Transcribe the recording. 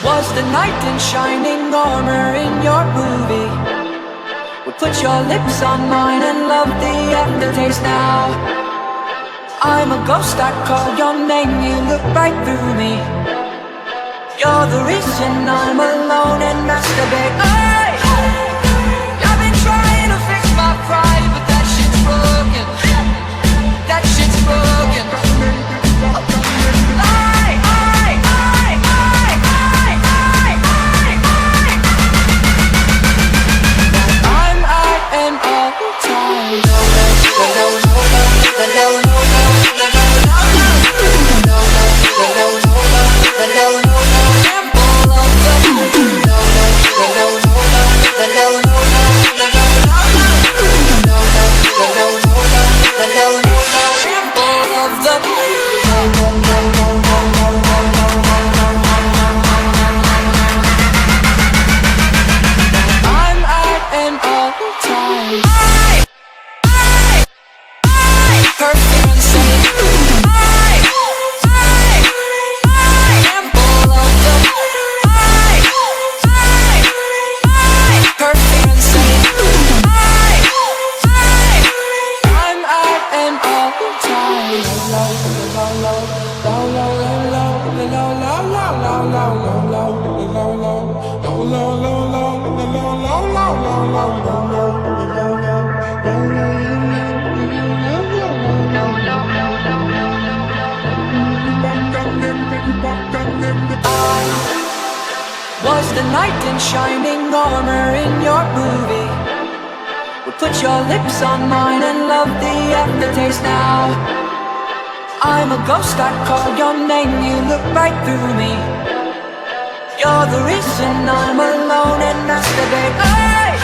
Was the knight in shining armor in your movie? Would put your lips on mine and love the aftertaste now. I'm a ghost, I call your name, you look right through me. You're the reason I'm alone and masturbate. Hey! I've been trying to fix my pride, but that shit's broken. That shit's broken. Was the knight in shining armor in your movie? Would put your lips on mine and love the aftertaste now. I'm a ghost, I call your name, you look right through me. You're the reason I'm alone and masturbate. Hey!